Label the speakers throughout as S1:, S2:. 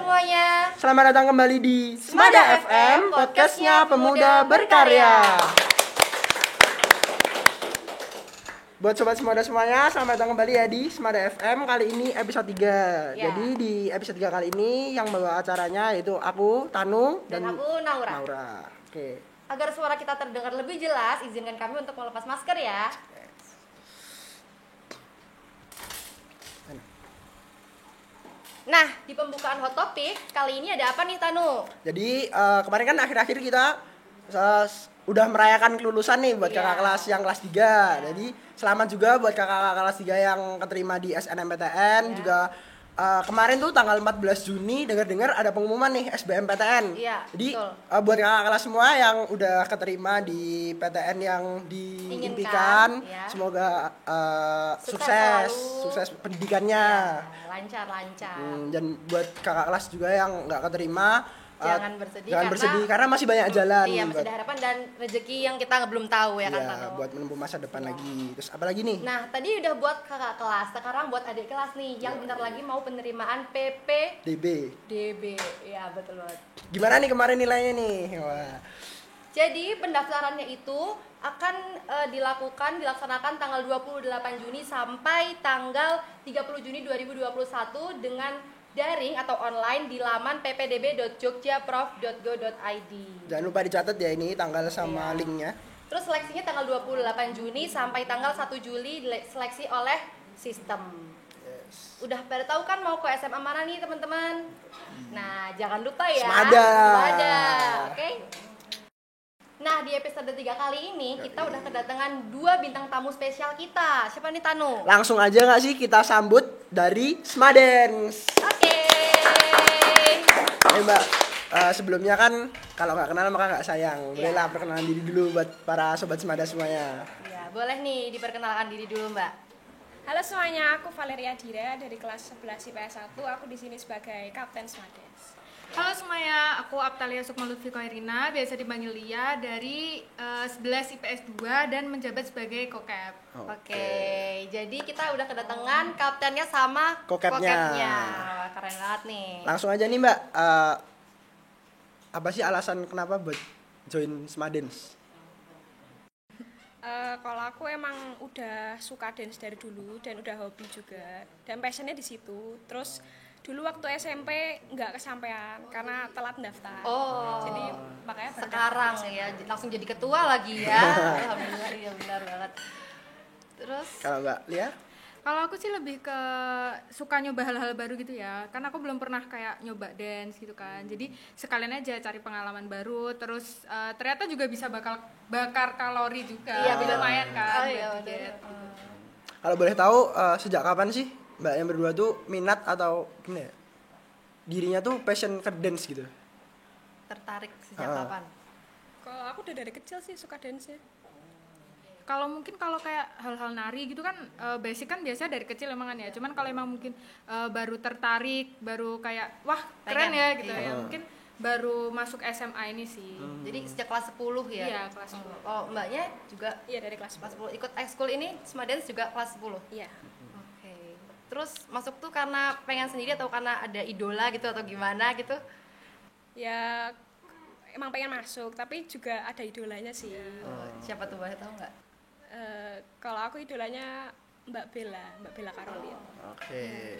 S1: semuanya.
S2: Selamat datang kembali di Smada FM, podcastnya pemuda berkarya. Buat sobat Smada semuanya, selamat datang kembali ya di Smada FM. Kali ini episode 3.
S1: Ya.
S2: Jadi di episode 3 kali ini yang bawa acaranya yaitu aku, Tanu,
S1: Dan aku, Naura.
S2: Oke.
S1: Agar suara kita terdengar lebih jelas, izinkan kami untuk melepas masker ya. Nah, di pembukaan hot topic kali ini ada apa nih, Tanu?
S2: Jadi kemarin kan akhir-akhir kita udah merayakan kelulusan nih buat kakak kelas yang kelas 3. Jadi selamat juga buat kakak kelas 3 yang keterima di SNMPTN. Juga kemarin tuh tanggal 14 Juni dengar-dengar ada pengumuman nih SBMPTN. Jadi buat kakak kelas semua yang udah keterima di PTN yang diimpikan, semoga sukses pendidikannya.
S1: Lancar.
S2: Dan buat kakak kelas juga yang nggak keterima,
S1: jangan bersedih
S2: karena masih banyak jalan.
S1: Iya, masih ada harapan dan rezeki yang kita belum tahu ya kan, Tanu?
S2: Buat menempuh masa depan lagi. Terus apa lagi nih?
S1: Nah, tadi udah buat kakak kelas, sekarang buat adik kelas nih yang bentar lagi mau penerimaan PPDB. Ya, betul banget.
S2: Gimana nih kemarin nilainya nih? Wah.
S1: Jadi pendaftarannya itu akan dilaksanakan tanggal 28 Juni sampai tanggal 30 Juni 2021 dengan daring atau online di laman ppdb.jogjaprof.go.id.
S2: Jangan lupa dicatat ya ini tanggal sama linknya.
S1: Terus seleksinya tanggal 28 Juni sampai tanggal 1 Juli seleksi oleh sistem. Udah pada tahu kan mau ke SMA mana nih teman-teman? Nah, jangan lupa ya.
S2: Smada.
S1: Oke. Nah, di episode 3 kali ini kita udah kedatangan 2 bintang tamu spesial kita. Siapa nih, Tanu?
S2: Langsung aja nggak sih kita sambut dari Smadens.
S1: Oke.
S2: Mbak, sebelumnya kan kalau nggak kenal maka nggak sayang. Bolehlah perkenalan diri dulu buat para sobat Smada semuanya.
S1: Ya, boleh nih diperkenalkan diri dulu, Mbak.
S3: Halo semuanya, aku Valeria Dira dari kelas 11 IPS 1. Aku di sini sebagai Kapten Smadens.
S4: Halo semuanya, aku Aptalia Sukma Lutfi Koirina, biasa dipanggil Lia, dari 11 IPS 2 dan menjabat sebagai kokep.
S1: Oke, jadi kita udah kedatangan kaptennya sama
S2: kokepnya.
S1: Wah, keren banget nih.
S2: Langsung aja nih Mbak, apa sih alasan kenapa buat join Smadens?
S3: Kalau aku emang udah suka dance dari dulu dan udah hobi juga dan passionnya di situ. Terus dulu waktu SMP nggak kesampaian karena telat daftar. Jadi makanya
S1: sekarang ya langsung jadi ketua lagi ya. Alhamdulillah, iya benar banget. Terus
S2: kalau Mbak Lia?
S4: Kalau aku sih lebih ke suka nyoba hal-hal baru gitu ya. Karena aku belum pernah kayak nyoba dance gitu kan. Jadi sekalian aja cari pengalaman baru. Terus ternyata juga bisa bakar kalori juga.
S1: Iya,
S4: lumayan kan.
S2: Kalau boleh tahu sejak kapan sih Mbak yang berdua tuh minat atau gimana ya? Dirinya tuh passion ke dance gitu.
S1: Tertarik sejak kapan?
S3: Kalau aku udah dari kecil sih suka dance ya.
S4: Kalau mungkin kalau kayak hal-hal nari gitu kan basic kan biasanya dari kecil emang kan ya. Cuman kalau emang mungkin baru tertarik, baru kayak wah keren ya gitu ya. Mungkin baru masuk SMA ini sih.
S1: Jadi sejak kelas 10 ya?
S4: Iya, kelas 10.
S1: Oh, Mbaknya juga?
S3: Iya, dari kelas 10.
S1: Ikut ekskul ini Smadens juga kelas 10?
S3: Iya.
S1: Terus masuk tuh karena pengen sendiri atau karena ada idola gitu atau gimana gitu?
S3: Ya emang pengen masuk, tapi juga ada idolanya sih.
S1: Siapa tuh, boleh tahu nggak?
S3: Kalau aku idolanya Mbak Bella Karolin.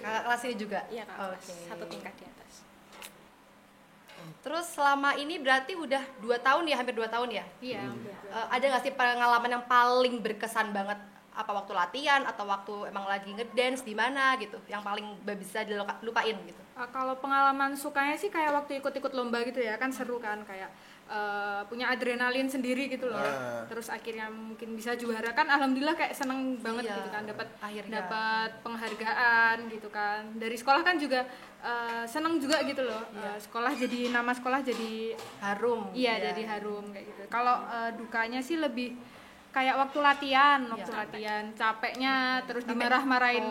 S1: Kakak kelas ini juga?
S3: Iya, kakak kelas, satu tingkat di atas.
S1: Terus selama ini berarti udah 2 tahun ya, hampir 2 tahun ya?
S4: Iya.
S1: Ada nggak sih pengalaman yang paling berkesan banget? Apa waktu latihan atau waktu emang lagi ngedance di mana gitu yang paling bisa dilupain gitu?
S4: Kalau pengalaman sukanya sih kayak waktu ikut-ikut lomba gitu ya, kan seru kan, kayak punya adrenalin sendiri gitu loh. Terus akhirnya mungkin bisa juara kan, alhamdulillah kayak seneng banget gitu kan, dapat penghargaan gitu kan. Dari sekolah kan juga seneng juga gitu loh. Sekolah jadi nama sekolah jadi
S1: harum.
S4: Iya, jadi harum kayak gitu. Kalau dukanya sih lebih kayak waktu latihan capeknya, terus dimarah-marahin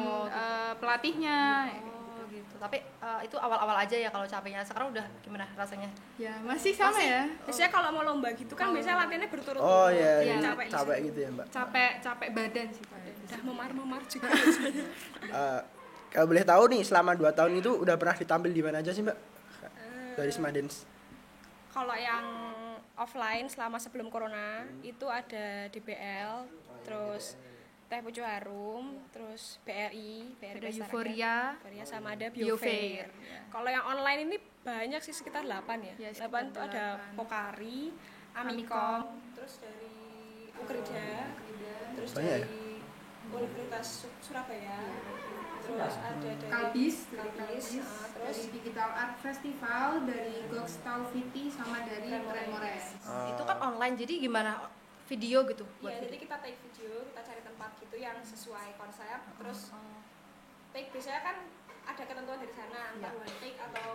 S4: pelatihnya.
S1: Gitu. Tapi itu awal-awal aja ya kalau capeknya. Sekarang udah gimana rasanya?
S4: Ya masih sama ya.
S3: Biasanya kalau mau lomba gitu kan biasanya latihannya berturut-turut.
S2: Oh iya, capek gitu ya Mbak.
S4: Capek badan sih.
S3: Udah memar juga.
S2: Kalau boleh tahu nih selama 2 tahun itu udah pernah ditampil di mana aja sih Mbak? dari Smadens?
S3: Kalau yang offline selama sebelum corona itu ada DBL, terus Teh Pucuk Harum, terus BRI
S4: Ada
S3: Pesta
S4: Euforia,
S3: Rakyat, Euforia sama ada
S4: Biofair.
S3: Biofair. Kalau yang online ini banyak sih, sekitar 8 ya.
S4: Ya,
S3: 8 itu
S4: sekitar
S3: ada
S4: 8.
S3: Pokari, Amikom, terus dari Ukrida, terus
S2: Banyak ya?
S3: dari Universitas Surabaya, terus ada dari
S5: Kalbis,
S3: Kalbis, terus
S5: dari Digital Art Festival, dari Gox Taufiti, sama dari Tremores.
S1: Itu kan online, jadi gimana video gitu buat
S3: ya, jadi
S1: video?
S3: kita take video, kita cari tempat gitu yang sesuai konsep, terus take biasanya kan ada ketentuan dari sana, entah one take atau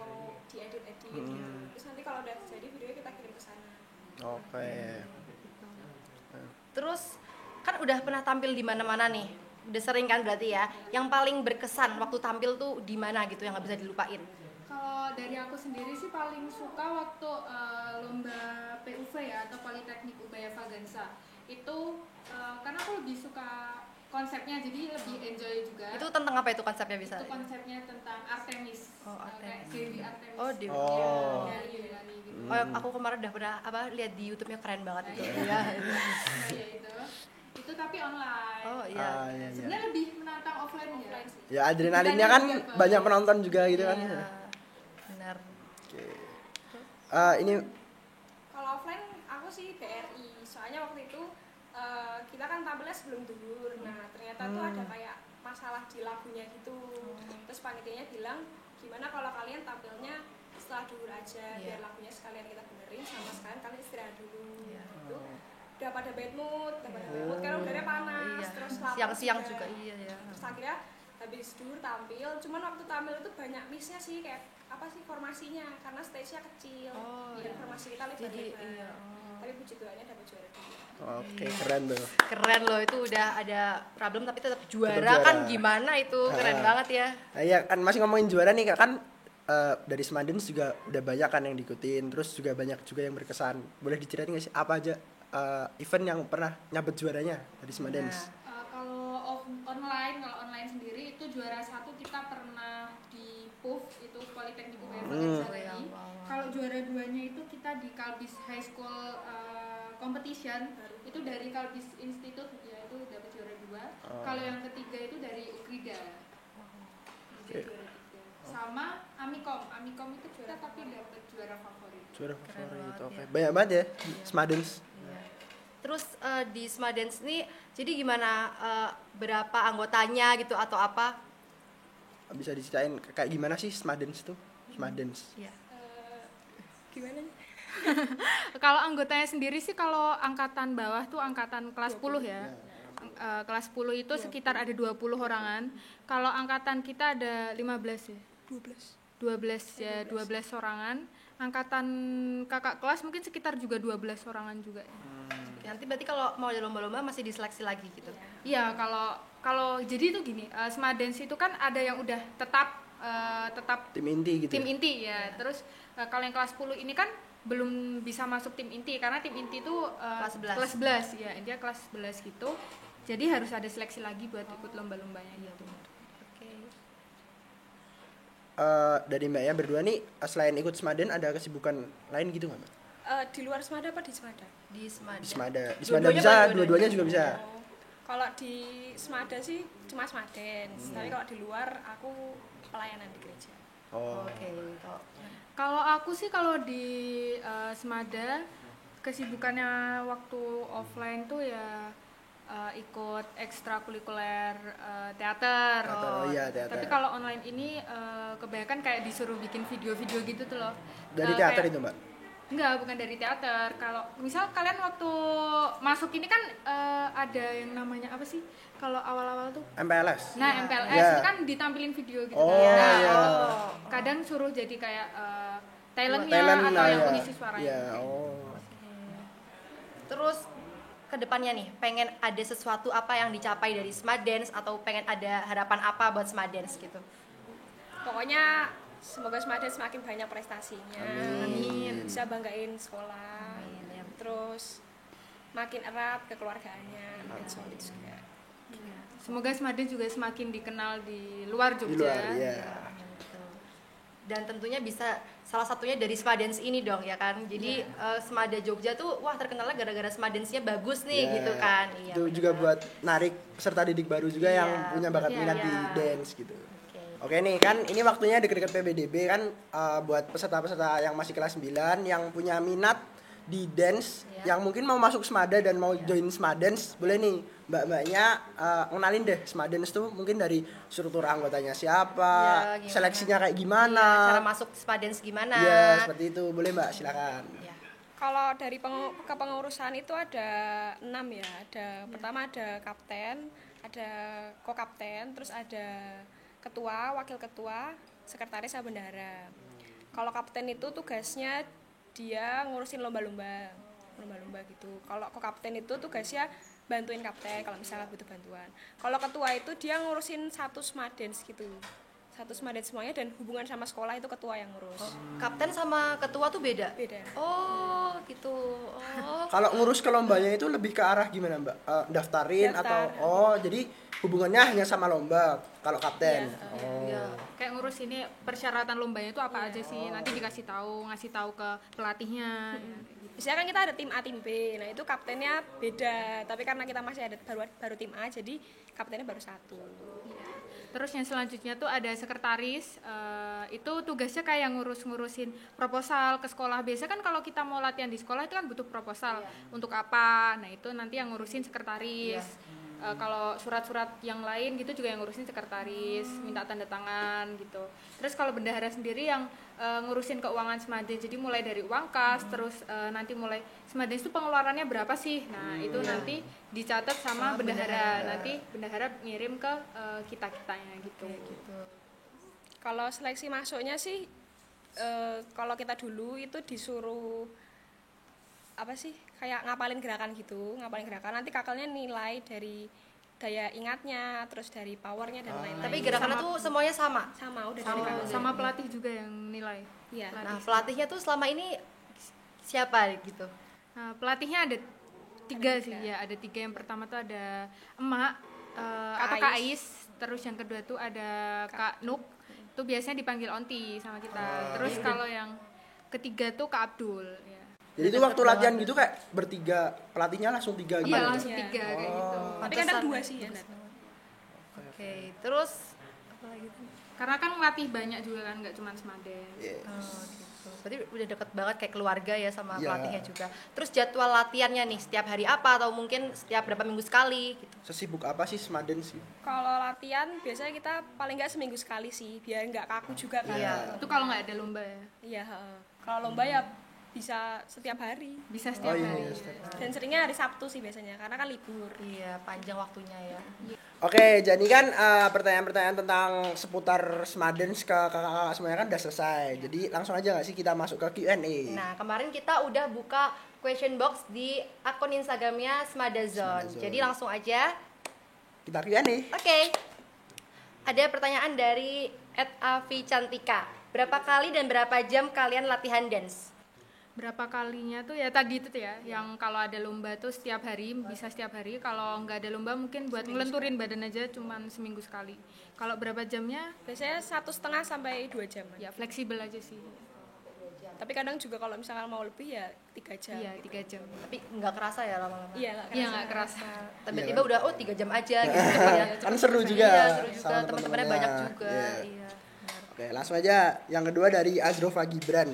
S3: diedit-edit gitu. Terus nanti kalau udah jadi videonya kita kirim ke sana.
S2: Oke.
S1: Terus kan udah pernah tampil di mana-mana nih, udah sering kan berarti ya. Yang paling berkesan waktu tampil tuh di mana gitu yang nggak bisa dilupain?
S5: Kalau dari aku sendiri sih paling suka waktu lomba PUV ya, atau Politeknik Ubaya Vagansa. Itu karena aku lebih suka konsepnya, jadi lebih enjoy juga.
S1: Itu tentang apa itu konsepnya bisa?
S5: Itu konsepnya tentang Artemis.
S1: Oh,
S5: Kayak
S1: Artemis.
S5: Dewi Artemis.
S1: Oh, Dewi.
S2: Oh.
S5: Dari Yunani gitu.
S1: Oh, aku kemarin udah pernah lihat di YouTube-nya, keren banget itu. Iya.
S5: Nah, ya itu tapi online.
S1: Oh iya.
S2: Iya.
S5: Sebenarnya lebih menantang offline ya.
S2: Ya adrenalinnya kan banyak penonton juga gitu kan.
S1: Iya. Benar.
S2: Ini
S3: Kalau offline aku sih BRI, soalnya waktu itu kita kan tampilnya sebelum duhur. Nah ternyata tuh ada kayak masalah di lagunya gitu. Terus panitianya bilang gimana kalau kalian tampilnya setelah duhur aja, biar lagunya sekalian kita benerin, sama sekalian kalian istirahat dulu. Gitu. Udah pada bad mood, karena udaranya panas,
S1: Iya.
S3: terus lapar
S1: Siang-siang juga iya ya.
S3: Terus akhirnya habis duhur tampil, cuman waktu tampil itu banyak missnya sih, kayak apa sih formasinya, karena stage-nya kecil, dan formasi kita lebar-lebar.
S1: Jadi iya.
S3: Tapi puji Tuhannya dapat juara 2.
S2: oke, keren tuh.
S1: Keren loh, itu udah ada problem tapi tetap juara,
S2: juara.
S1: kan gimana itu, keren banget ya.
S2: Nah, iya kan masih ngomongin juara nih Kak, kan dari Smadens juga udah banyak kan yang diikutin, terus juga banyak juga yang berkesan. Boleh diceritain nggak sih apa aja event yang pernah nyabet juaranya dari Smadens?
S5: Kalau online sendiri itu juara 1 kita pernah di PUF, itu Politeknik Ubaya Vagansa tadi. Kalau juara 2-nya itu kita di Kalbis High School Competition, itu dari Kalbis Institute, ya itu dapat juara 2. Kalau yang ketiga itu dari Ukrida. Jadi juara 3. Sama Amikom itu juara, tapi dapat juara favorit.
S2: Juara favorit,
S1: banget
S2: oke.
S1: ya.
S2: Banyak banget ya Smadens.
S1: Terus di Smadens nih, jadi gimana, berapa anggotanya gitu atau apa?
S2: Bisa diceritain kayak gimana sih Smadens tuh? Smadens.
S1: Iya.
S3: Gimana?
S4: Kalau anggotanya sendiri sih, kalau angkatan bawah tuh angkatan kelas 10 ya. Kelas 10 itu sekitar ada 20 orangan. Kalau angkatan kita ada 15 ya. 12 ya, 12 orangan. Angkatan kakak kelas mungkin sekitar juga 12 orangan juga ya.
S1: Nanti berarti kalau mau ada lomba-lomba masih diseleksi lagi gitu.
S4: Iya, kalau jadi itu gini, Smadens itu kan ada yang udah tetap
S2: Tim inti gitu.
S4: tim
S2: ya?
S4: inti ya. Terus kalau yang kelas 10 ini kan belum bisa masuk tim inti, karena tim inti itu
S1: Kelas 11.
S4: kelas 11 ya, dia kelas 11 gitu. Jadi harus ada seleksi lagi buat ikut lomba-lombanya gitu.
S1: Oke.
S2: Dari Mbaknya berdua nih, selain ikut Smaden ada kesibukan lain gitu nggak Mbak?
S3: Di luar Semada apa di Semada?
S1: Di Smada.
S2: Di Smada
S1: Dua-duanya
S2: bisa,
S1: boleh,
S2: dua-duanya juga bisa.
S3: Kalau di Semada sih cuma Smadens, tapi kalau di luar aku pelayanan di gereja.
S2: Oh.
S1: Oke.
S4: Kalau aku sih kalau di Semada kesibukannya waktu offline tuh ya ikut ekstrakurikuler teater.
S2: Oh iya, teater.
S4: Tapi kalau online ini kebanyakan kayak disuruh bikin video-video gitu tuh loh.
S2: Dari teater
S4: kayak-
S2: itu Mbak?
S4: Enggak, bukan dari teater. Kalau misal kalian waktu masuk ini kan ada yang namanya apa sih? Kalau awal-awal tuh.
S2: MPLS.
S4: Nah, MPLS
S2: Ya.
S4: itu kan ditampilin video gitu
S2: Oh,
S4: kan. Nah,
S2: iya.
S4: kadang suruh jadi kayak talentnya
S2: Talent
S4: atau
S2: lah
S4: yang
S2: ya.
S4: pengisi suaranya.
S2: Iya, oh.
S1: Terus kedepannya nih, pengen ada sesuatu apa yang dicapai dari Smadens atau pengen ada harapan apa buat Smadens gitu?
S3: Pokoknya semoga Smadens semakin banyak prestasinya.
S1: Amin.
S3: Bisa banggain sekolah. Terus makin erat kekeluargaannya, makin solid juga.
S4: Semoga Smadens juga semakin dikenal di luar
S2: Di
S4: Jogja.
S2: luar, iya.
S1: Dan tentunya bisa salah satunya dari Smadens ini dong ya kan. Jadi Smada Jogja tuh wah terkenalnya gara-gara Smadensnya bagus nih gitu kan. Iya.
S2: Itu juga buat narik peserta didik baru juga yang punya bakat minat di dance gitu. Oke nih kan ini waktunya deket-deket PBDB kan, buat peserta-peserta yang masih kelas 9 yang punya minat di dance, yang mungkin mau masuk Smada dan mau join Smadens, boleh nih mbak-mbaknya ngenalin deh Smadens tuh mungkin dari struktur anggotanya siapa, seleksinya kayak gimana,
S1: cara masuk Smadens gimana.
S2: Iya seperti itu, boleh mbak silakan.
S3: Kalau dari kepengurusan itu ada 6 ya. Pertama ada kapten, ada ko-kapten, terus ada ketua, wakil ketua, sekretaris sama bendahara. Kalau kapten itu tugasnya dia ngurusin lomba-lomba gitu. Kalau ko-kapten itu tugasnya bantuin kapten kalau misalnya butuh bantuan. Kalau ketua itu dia ngurusin satu Smadens gitu. Satu Smadens semuanya, dan hubungan sama sekolah itu ketua yang ngurus.
S1: Kapten sama ketua tuh beda?
S3: Beda.
S1: Oh gitu.
S2: Kalau ngurus ke lombanya itu lebih ke arah gimana mbak? Daftarin atau jadi hubungannya hanya sama lomba kalau kapten?
S4: Kayak ngurus ini persyaratan lombanya itu apa aja sih, nanti ngasih tahu ke pelatihnya.
S3: Biasanya kan kita ada tim A, tim B. Nah itu kaptennya beda, tapi karena kita masih ada baru tim A, jadi kaptennya baru satu.
S4: Terus yang selanjutnya tuh ada sekretaris, itu tugasnya kayak ngurusin proposal ke sekolah. Biasanya kan kalau kita mau latihan di sekolah itu kan butuh proposal untuk apa. Nah itu nanti yang ngurusin sekretaris. Kalau surat-surat yang lain gitu juga yang ngurusin sekretaris, minta tanda tangan gitu. Terus kalau bendahara sendiri yang ngurusin keuangan Smadens, jadi mulai dari uang kas, terus nanti mulai Smadens itu pengeluarannya berapa sih. Nah itu nanti dicatat sama bendahara. Nanti bendahara ngirim ke kita-kitanya gitu.
S3: Kalau seleksi masuknya sih, kalau kita dulu itu disuruh apa sih, kayak ngapalin gerakan nanti kakalnya nilai dari daya ingatnya, terus dari powernya dan lain-lain.
S1: Tapi gerakannya tuh semuanya sama
S3: udah dari kakak.
S4: Sama pelatih juga yang nilai.
S3: Iya.
S1: Nah pelatihnya tuh selama ini siapa gitu?
S4: Nah, pelatihnya ada 3 sih ya, ada 3. Yang pertama tuh ada Emak atau Kak Ais, terus yang kedua tuh ada Kak Nuk, itu biasanya dipanggil Onti sama kita. Terus kalau yang ketiga tuh Kak Abdul ya.
S2: Jadi itu waktu latihan gitu kayak bertiga, pelatihnya langsung 3 gitu?
S4: Iya langsung 3 kayak gitu.
S3: Tapi kadang 2 sih ya.
S1: Oke, terus apa lagi tuh?
S4: Karena kan ngelatih banyak juga kan, nggak cuma Smadens.
S2: Yes.
S1: Gitu. Berarti udah deket banget kayak keluarga ya sama pelatihnya juga. Terus jadwal latihannya nih setiap hari apa atau mungkin setiap berapa minggu sekali gitu?
S2: Sesibuk apa sih Smadens sih?
S3: Kalau latihan biasanya kita paling nggak seminggu sekali sih, biar nggak kaku juga kan.
S1: Iya.
S4: Itu kalau nggak ada lomba ya.
S3: Iya. Kalau lomba ya bisa setiap hari.
S4: Bisa setiap hari.
S3: Dan seringnya hari Sabtu sih biasanya, karena kan libur.
S1: Iya, panjang waktunya ya.
S2: Oke, jadi kan pertanyaan-pertanyaan tentang seputar Smadens ke kakak-kakak semuanya kan udah selesai. Jadi langsung aja nggak sih kita masuk ke Q&A?
S1: Nah, kemarin kita udah buka question box di akun Instagramnya Smadazone. Jadi langsung aja
S2: Kita Q&A.
S1: Oke. Ada pertanyaan dari @avicantika. Berapa kali dan berapa jam kalian latihan dance?
S4: Berapa kalinya tuh ya tadi itu tuh ya, yang kalau ada lomba tuh setiap hari, bisa setiap hari. Kalau nggak ada lomba mungkin buat ngelenturin badan aja cuman seminggu sekali. Kalau berapa jamnya?
S3: Biasanya 1,5 sampai 2 jam.
S4: Ya fleksibel aja sih.
S3: Tapi kadang juga kalau misalkan mau lebih ya 3 jam.
S4: Iya 3 jam.
S1: Tapi nggak kerasa ya lama-lama.
S3: Iya
S4: Nggak kerasa.
S1: Tiba-tiba udah 3 jam aja gitu ya.
S2: Kan seru juga.
S1: Iya, seru juga.
S2: Sama
S1: Teman-temannya banyak juga. Iya.
S2: Oke, langsung aja. Yang kedua dari Azrova Gibran.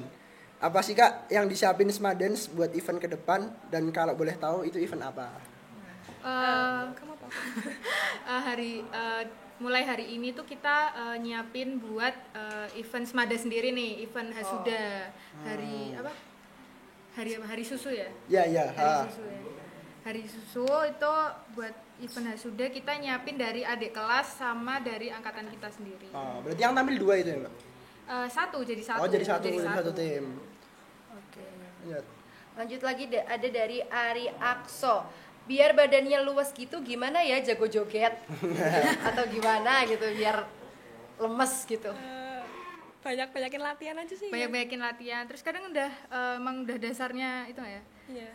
S2: Apa sih kak yang disiapin Smadens buat event ke depan, dan kalau boleh tahu itu event apa?
S3: Kamu apa?
S4: Mulai hari ini tuh kita nyiapin buat event Smada sendiri nih, event Hasuda. Hari susu ya?
S2: Iya.
S4: Hari susu ya. Hari susu itu buat event Hasuda kita nyiapin dari adik kelas sama dari angkatan kita sendiri.
S2: Oh, berarti yang tampil 2 itu ya mbak?
S4: Jadi satu.
S2: Oh, jadi satu tim.
S1: Oke.
S2: Iya.
S1: Lanjut lagi ada dari Ari Akso. Biar badannya luas gitu gimana ya, jago joget atau gimana gitu biar lemes gitu.
S3: Banyak-banyakin latihan aja sih.
S4: Banyak-banyakin latihan. Terus kadang emang udah dasarnya itu ya.
S3: Iya.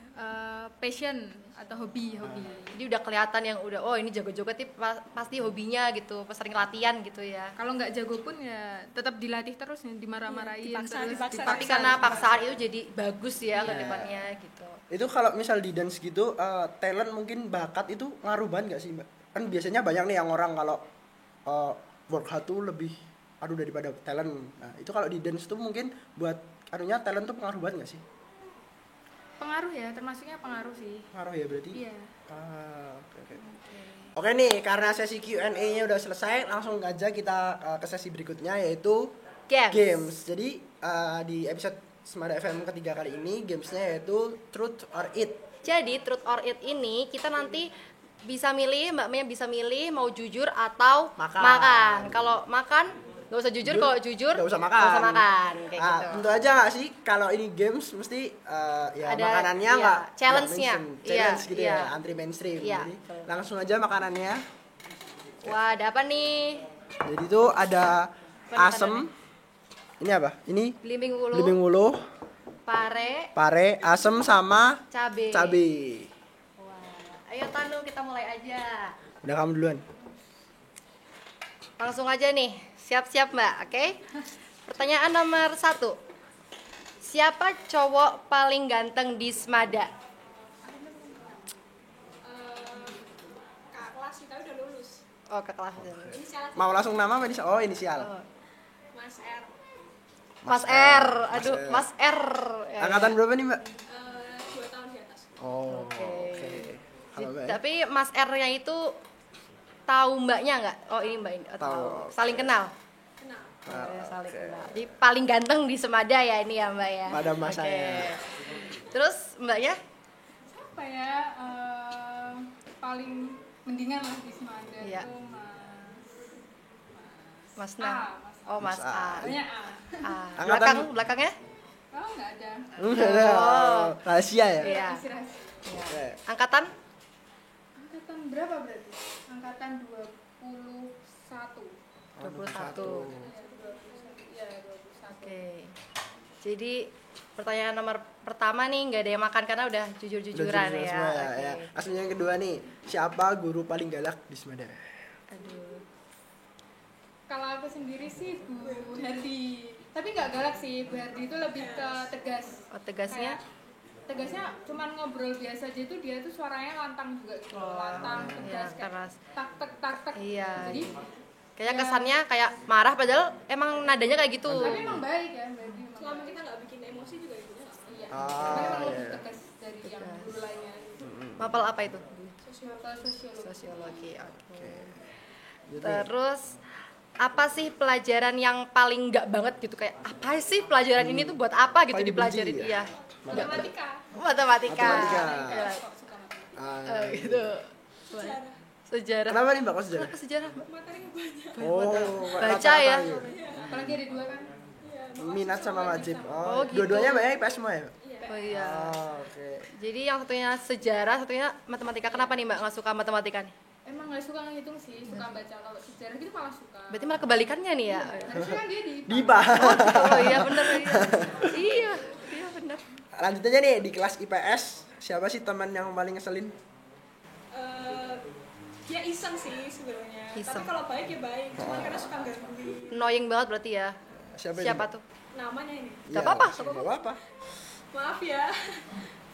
S4: passion atau hobi.
S1: Jadi udah kelihatan yang udah oh ini jago joget nih pasti hobinya gitu, pas sering latihan gitu ya.
S4: Kalau nggak jago pun ya tetap dilatih terus, ya, dimarah-marahin
S3: Dipaksa,
S4: terus
S3: dipaksa.
S1: Tapi karena paksaan itu jadi bagus ya ke depannya gitu.
S2: Itu kalau misal di dance gitu, talent mungkin bakat itu ngaruh banget gak sih Mbak? Kan biasanya banyak nih yang orang kalau work hard tuh lebih daripada talent. Nah itu kalau di dance tuh mungkin buat talent tuh pengaruh banget gak sih?
S4: Pengaruh ya, termasuknya pengaruh sih.
S2: Pengaruh ya berarti?
S4: Iya.
S2: Oke nih, karena sesi Q&A-nya udah selesai, langsung aja kita ke sesi berikutnya yaitu games. Jadi di episode Semada FM ketiga kali ini gamesnya yaitu Truth or It.
S1: Jadi Truth or It ini kita nanti bisa milih, Mbak Maya bisa milih mau jujur atau makan. Kalau makan nggak usah jujur, kalau jujur
S2: nggak usah makan.
S1: Kayak
S2: Nah,
S1: gitu.
S2: tentu aja nggak sih kalau ini games mesti ya
S1: Ada,
S2: makanannya
S1: iya,
S2: nggak
S1: challenge-nya.
S2: mainstream. Challenge
S1: Iya,
S2: gitu
S1: iya.
S2: ya, anti mainstream.
S1: Iya,
S2: Jadi
S1: betul.
S2: langsung aja makanannya.
S1: Wah, ada apa nih?
S2: Jadi itu ada asem. Ini apa? Ini
S1: Belimbing
S2: belimbing
S1: wuluh,
S2: wuluh,
S1: pare,
S2: asem sama
S1: cabe.
S2: cabai.
S1: Ayo Tanu, kita mulai aja.
S2: Udah kamu duluan.
S1: Langsung aja nih, siap-siap Mbak, oke? Pertanyaan nomor 1. Siapa cowok paling ganteng di Semada?
S3: Kak kelas kita udah lulus.
S1: Oh, ke kelas dulu.
S3: Inisial
S2: Mau langsung nama apa inisial? Oh, inisial.
S1: Oh.
S3: Mas R.
S1: Mas R, aduh, Mas R. Ya,
S2: Angkatan berapa nih, Mbak?
S3: 2 tahun di atas.
S2: Oh,
S1: Oke.
S2: oke. Halo, Mbak.
S1: Tapi Mas R-nya itu tahu mbaknya nggak? Oh ini mbak ini,
S2: Tahu.
S1: tahu. Saling kenal.
S3: Kenal.
S1: Saling kenal. Jadi paling ganteng di Semada ya ini ya mbak ya.
S2: Pada masa
S1: Oke.
S2: ya.
S1: Terus mbaknya?
S5: Apa ya, paling mendingan lah di Semada
S1: Iya.
S5: itu
S1: Mas
S5: A,
S1: Nah.
S5: Mas
S1: Oh Mas
S2: Mas A.
S1: A.
S5: banyak A.
S2: Angkatan-
S1: Belakangnya?
S5: Oh nggak ada.
S1: Oh.
S2: Rahasia ya?
S1: Iya.
S5: Rahasia.
S2: Oke.
S1: Angkatan?
S5: Angkatan berapa berarti? Angkatan 21.
S1: 21.
S5: Iya, 21.
S1: Oke. Jadi pertanyaan nomor pertama nih nggak ada yang makan karena udah
S2: Udah
S1: jujur-jujuran
S2: jujur
S1: ya.
S2: semua
S1: Oke.
S2: ya. Langsung yang kedua nih, siapa guru paling galak di Semada?
S1: Aduh.
S5: Kalau aku sendiri sih Bu Herdi. Tapi nggak galak sih, Bu Herdi itu lebih ke tegas.
S1: Oh, tegasnya?
S5: Kayak tegasnya cuman ngobrol biasa aja, itu dia tuh suaranya lantang juga gitu. Lantang,
S1: iya,
S5: tegas, kayak
S1: keras.
S5: tak tek.
S1: Iya.
S5: Jadi
S1: Kayaknya
S5: ya,
S1: kesannya kayak marah padahal emang nadanya kayak gitu.
S5: tapi emang baik ya, Bu Herdi. Emang
S3: Selama
S5: baik.
S3: kita nggak bikin emosi juga ibunya nggak apa-apa.
S5: Iya.
S2: Ah,
S5: Tapi emang lebih
S2: iya.
S5: tegas dari yang guru lainnya.
S1: Mapel apa itu?
S5: Sosial sosiologi.
S1: Sosiologi. Oke.
S2: Gitu.
S1: Terus apa sih pelajaran yang paling nggak banget gitu, kayak apa sih pelajaran ini tuh buat apa gitu
S2: Paling
S1: dipelajarin?
S2: dibenci ya?
S1: Iya.
S5: Matematika.
S1: Matematika.
S2: Matematika.
S1: Iya.
S5: Kok suka matematika?
S2: Ah,
S1: Gitu. Sejarah.
S2: Kenapa nih Mbak kok sejarah?
S1: Kenapa sejarah?
S3: Materinya banyak.
S2: Oh,
S1: Baca
S2: rata-rata
S1: ya.
S2: gitu.
S5: Apalagi ada 2 kan?
S2: Minat sama wajib.
S1: Oh,
S2: Oh,
S1: gitu.
S2: dua-duanya Mbak ya IPS semua ya?
S1: Oh iya.
S2: Oh, oke.
S1: Jadi yang satunya sejarah, satunya matematika. Kenapa nih Mbak nggak suka matematika nih?
S5: Emang nggak suka ngitung sih, suka baca. Kalau sejarah gitu malah suka.
S1: Berarti malah kebalikannya nih ya.
S5: Harusnya kan dia di
S2: Dipa.
S1: Oh iya bener iya. Iya, iya bener.
S2: Lanjut aja nih di kelas IPS. Siapa sih teman yang paling ngeselin?
S3: Dia iseng sih sebenarnya.
S1: Iseng.
S3: Tapi kalau baik ya baik. Cuma karena suka gangguin.
S1: Annoying banget berarti ya.
S2: Siapa
S1: tuh?
S3: Namanya ini.
S1: Gak apa-apa.
S2: Gak apa-apa.
S3: Maaf ya.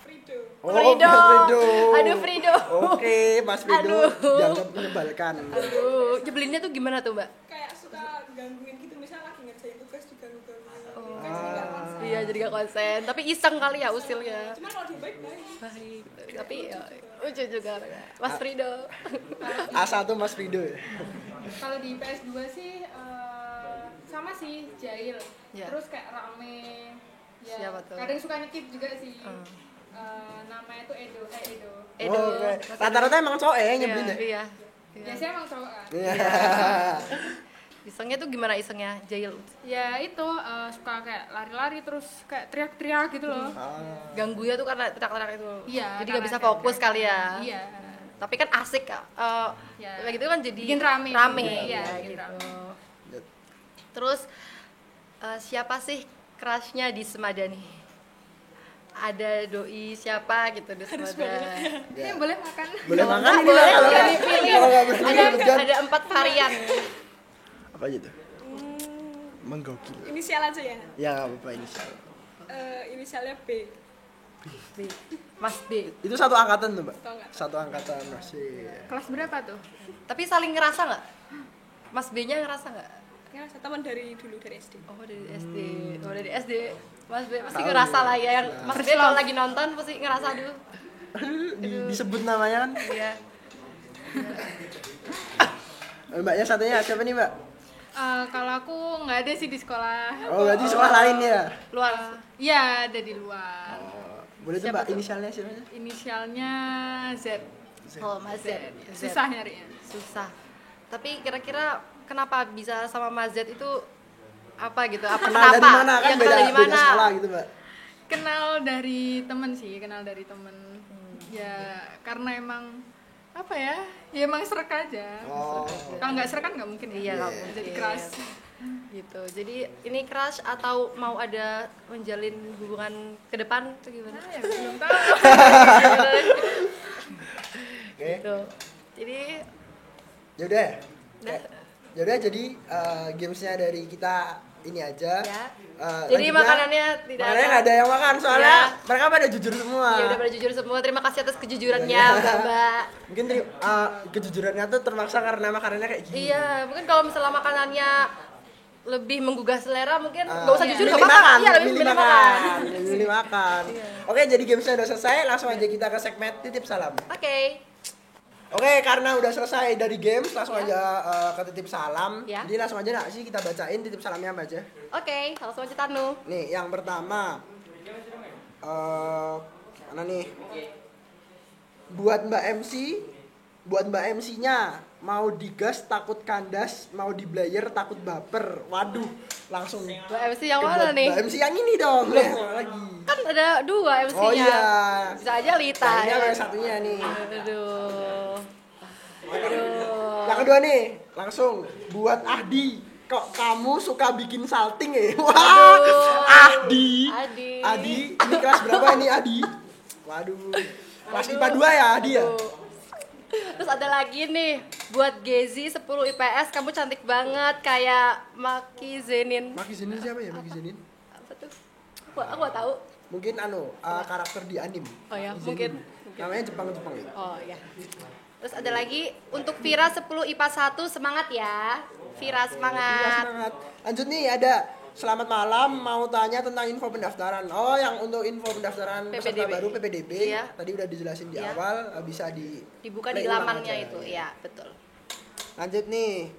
S3: Frido.
S2: Oh,
S1: Frido.
S2: Mas Frido.
S1: Aduh Frido.
S2: Oke, Mas Frido
S1: Aduh.
S2: dianggap menyebalkan.
S1: Aduh, nyebelinnya tuh gimana tuh Mbak?
S3: Kayak suka gangguin gitu. Misalnya lagi ngerjain tugas juga gangguin.
S1: Oh.
S3: Kayak jadi nggak konsen.
S1: Iya jadi gak konsen, tapi iseng kali ya usilnya.
S3: Cuma kalau dia baik-baik.
S1: Baik, tapi ya, lucu juga Mas Frido.
S2: A1 Mas Frido.
S5: Kalau di PS2 sih sama sih jahil.
S1: Ya.
S5: Terus kayak rame. Ya,
S1: Siapa tuh?
S5: kadang suka nyekip juga sih. Namanya tuh Edo. Edo.
S1: Edo.
S2: Oh, oke. Rata-rata emang cowok ya yang nyebelin ya?
S1: Iya.
S5: Biasanya emang cowok kan.
S2: Iya.
S1: Isengnya tuh gimana isengnya? Jahil.
S5: Ya itu suka kayak lari-lari terus kayak teriak-teriak gitu loh.
S1: Ganggunya tuh karena teriak-teriak itu.
S5: Iya,
S1: Jadi
S5: karena
S1: gak bisa
S5: teriak-teriak.
S1: fokus kali ya.
S5: Iya.
S1: Tapi kan asik
S5: Ya.
S1: kayak gitu kan jadi
S5: Bikin rame. Iya,
S1: ya,
S5: bikin
S1: gitu.
S5: rame.
S1: Terus siapa sih crushnya di Semada nih? ada doi siapa gitu di Semada.
S4: Ini boleh makan.
S2: Boleh makan ini
S1: Boleh,
S2: lah kalau
S1: boleh
S2: nggak-
S1: dipilih.
S2: kalau nggak berani
S1: Ada
S2: berjan.
S1: ada 4 varian.
S2: Apa gitu? Menggokil.
S3: Inisial aja ya.
S2: Ya nggak apa-apa inisial.
S3: Inisialnya B.
S1: B. Mas B.
S2: Itu satu angkatan tuh, Mbak.
S3: Satu angkatan.
S2: Satu angkatan masih.
S4: Kelas berapa tuh?
S1: Tapi saling ngerasa nggak? Mas B-nya ngerasa nggak?
S3: Ya, saya teman dari dulu dari SD.
S1: Oh dari SD. Oh dari SD. Mas B pasti
S2: Tahu
S1: ngerasa
S2: ya.
S1: lah ya. Yang Mas B kalau lagi nonton pasti ngerasa dulu.
S2: Disebut namanya kan.
S1: Iya.
S2: Mbaknya satunya siapa nih, Mbak?
S4: Kalau aku nggak ada sih di sekolah.
S2: Oh, berarti sekolah lain ya.
S1: Luar.
S4: Iya, ada di luar.
S2: Boleh tuh,
S1: Siapa
S2: Mbak,
S1: tuh?
S2: inisialnya siapa?
S4: Inisialnya Z.
S1: Oh Mas Z. Z.
S4: Susah nyarinya.
S1: Susah. Tapi kira-kira kenapa bisa sama Mas Z itu apa gitu? Apa
S2: Kenal dari mana kan?
S1: Ya, kenal
S2: Beda
S1: dari
S2: beda
S1: mana?
S2: sekolah gitu, Mbak.
S4: Kenal dari temen sih, kenal dari temen. Ya, karena emang apa ya? Ya emang serak aja.
S2: Oh.
S4: Kalau nggak serak kan nggak mungkin ya.
S1: Iya, nggak mungkin.
S4: Jadi keras.
S1: Gitu. Jadi ini crush atau mau ada menjalin hubungan ke depan tuh gimana?
S4: Ya, belum tahu.
S2: Oke.
S1: Gitu. Jadi
S2: Yaudah.
S1: Udah.
S2: Yaudah jadi gamesnya dari kita ini aja.
S1: Ya.
S2: Lanjutnya,
S1: Jadi makanannya tidak
S2: makanannya nggak ada yang makan soalnya
S1: Ya.
S2: mereka pada jujur semua.
S1: ya udah pada jujur semua. Terima kasih atas kejujurannya,
S2: Iya.
S1: Mbak.
S2: Mungkin kejujurannya tuh termaksa karena makanannya kayak gini.
S1: Iya, mungkin kalau misalnya makanannya lebih menggugah selera mungkin nggak usah jujur
S2: milih
S1: nggak apa-apa.
S2: makan,
S1: Iya, lebih
S2: milih
S1: milih
S2: makan,
S1: makan.
S2: milih makan. Oke, jadi gamesnya udah selesai, langsung aja kita ke segmen titip salam.
S1: Oke.
S2: Oke, karena udah selesai dari games, langsung
S1: Ya.
S2: aja ke titip salam.
S1: Ya.
S2: Jadi langsung aja nggak sih kita bacain titip salamnya apa aja?
S1: Oke, langsung aja Tanu.
S2: Nih, yang pertama, mana nih? Buat Mbak MC-nya mau digas takut kandas, mau diblayer takut baper. Waduh, langsung.
S1: Mbak MC yang
S2: ke
S1: mana
S2: buat
S1: nih?
S2: Mbak MC yang ini dong. Lagi.
S1: Kan ada 2 MC-nya.
S2: Oh iya.
S1: Bisa aja Lita.
S2: Nah, ini
S1: ya.
S2: ada yang satunya nih.
S1: Aduh.
S2: Yang kedua nih, langsung buat Ahdi. Kok kamu suka bikin salting ya? Wah, Ahdi.
S1: Adi.
S2: Ini kelas berapa ini Adi? Waduh. Kelas IPA 2 ya Adi ya?
S1: Terus ada lagi nih, buat Gezi 10 IPS, kamu cantik banget kayak Maki Zenin.
S2: Maki Zenin siapa ya? Maki Zenin?
S1: Apa tuh? Aku gak tahu.
S2: Mungkin karakter di anime.
S1: Oh ya,
S2: Maki
S1: mungkin.
S2: Zenin. Namanya Jepang ya.
S1: Oh ya. Terus ada lagi untuk Vira 10 IPA 1, semangat ya. Vira
S2: Iya,
S1: semangat.
S2: semangat. Lanjut nih ada selamat malam, mau tanya tentang info pendaftaran. Oh, yang untuk info pendaftaran peserta
S1: PPDB.
S2: baru PPDB.
S1: Iya.
S2: Tadi udah dijelasin di
S1: Iya.
S2: awal, bisa
S1: Dibuka
S2: play
S1: di
S2: ulang
S1: lamannya
S2: aja.
S1: itu. Iya, betul.
S2: Lanjut nih,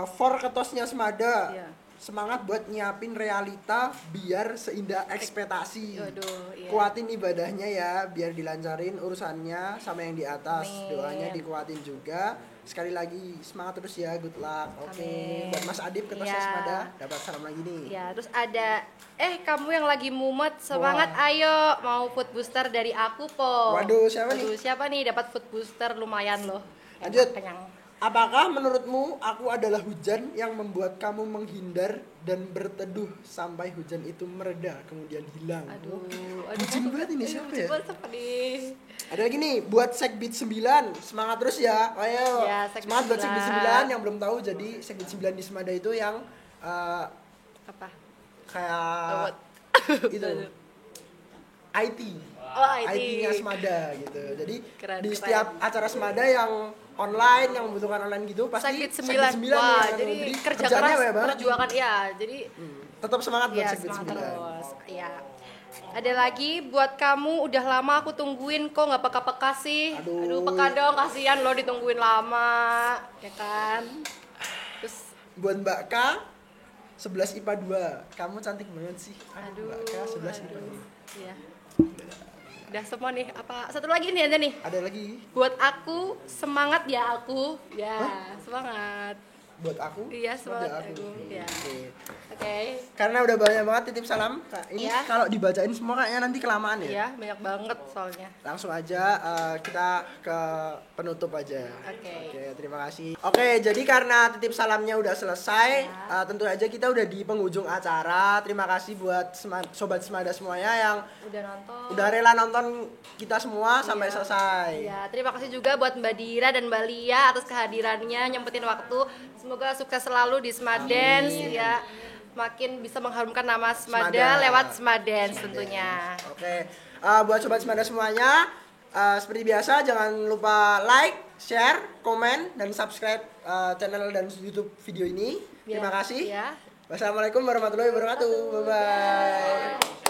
S2: for ketosnya Semada.
S1: Iya.
S2: Semangat buat nyiapin realita biar seindah ekspektasi.
S1: Waduh, iya.
S2: Kuatin ibadahnya ya, biar dilancarin urusannya sama yang di atas.
S1: Amin.
S2: Doanya dikuatin juga. Sekali lagi semangat terus ya, good luck. Oke,
S1: Amin.
S2: buat Mas Adip ketosnya
S1: Iya.
S2: Semada dapat salam lagi nih.
S1: Ya, terus ada kamu yang lagi mumet, semangat ayo mau food booster dari aku, Po.
S2: Waduh, siapa nih?
S1: Waduh, siapa nih dapat food booster lumayan loh.
S2: Lanjut.
S1: Kenyang.
S2: Apakah menurutmu aku adalah hujan yang membuat kamu menghindar dan berteduh sampai hujan itu mereda kemudian hilang?
S1: Aduh,
S2: Bucin banget ini, siapa ya?
S1: Siapa nih?
S2: Ada lagi nih buat Sekbid 9, semangat terus ya. Ayo.
S1: Ya, Sekbid
S2: semangat buat
S1: 9.
S2: Sekbid 9 yang belum tahu, jadi Sekbid 9 di Semada itu yang
S1: Apa?
S2: kayak
S1: What?
S2: itu IT.
S1: Oh, IT.
S2: IT-nya Semada gitu. Jadi
S1: Keren,
S2: di
S1: keren.
S2: setiap acara Semada yang online, yang membutuhkan online gitu pasti
S1: Sakit
S2: Sekbid
S1: 9.
S2: 9
S1: Wah,
S2: yang
S1: jadi kerja
S2: kerjanya
S1: keras
S2: banyak banget.
S1: perjuangan ya. Jadi
S2: Tetap semangat buat
S1: ya
S2: Sekbid
S1: semangat
S2: 9.
S1: terus. Ya. Ada lagi buat kamu udah lama aku tungguin kok nggak peka-peka sih.
S2: Aduh.
S1: Peka dong, kasihan lo ditungguin lama, ya kan? Terus
S2: Buat Mbak K 11 IPA 2. Kamu cantik banget sih.
S1: aduh.
S2: Mbak K 11 IPA
S1: Aduh. Iya. Udah semua nih. Apa satu lagi nih ada nih.
S2: 2. Ada lagi.
S1: Buat aku semangat ya aku. Ya, semangat.
S2: buat aku.
S1: Iya,
S2: semangat
S1: semangat
S2: aku.
S1: Agung. Iya.
S2: Oke.
S1: Oke.
S2: Karena udah banyak banget titip salam. Ini
S1: Iya.
S2: kalau dibacain semua kayaknya nanti kelamaan ya.
S1: Iya, banyak banget soalnya.
S2: Langsung aja kita ke penutup aja.
S1: Oke.
S2: Oke, terima kasih. Oke, jadi karena titip salamnya udah selesai, tentu aja kita udah di penghujung acara. Terima kasih buat sobat Semada semuanya yang
S1: Udah nonton.
S2: udah rela nonton kita semua sampai selesai.
S1: Ya, terima kasih juga buat Mbak Dira dan Mbak Lia atas kehadirannya, nyempetin waktu. Semoga sukses selalu di Smadance ya. Makin bisa mengharumkan nama Smada lewat Smadance tentunya.
S2: Oke, buat sobat Semada semuanya, seperti biasa jangan lupa like, share, komen, dan subscribe channel dan YouTube video ini. Terima kasih.
S1: Ya.
S2: Wassalamualaikum warahmatullahi wabarakatuh. Bye bye.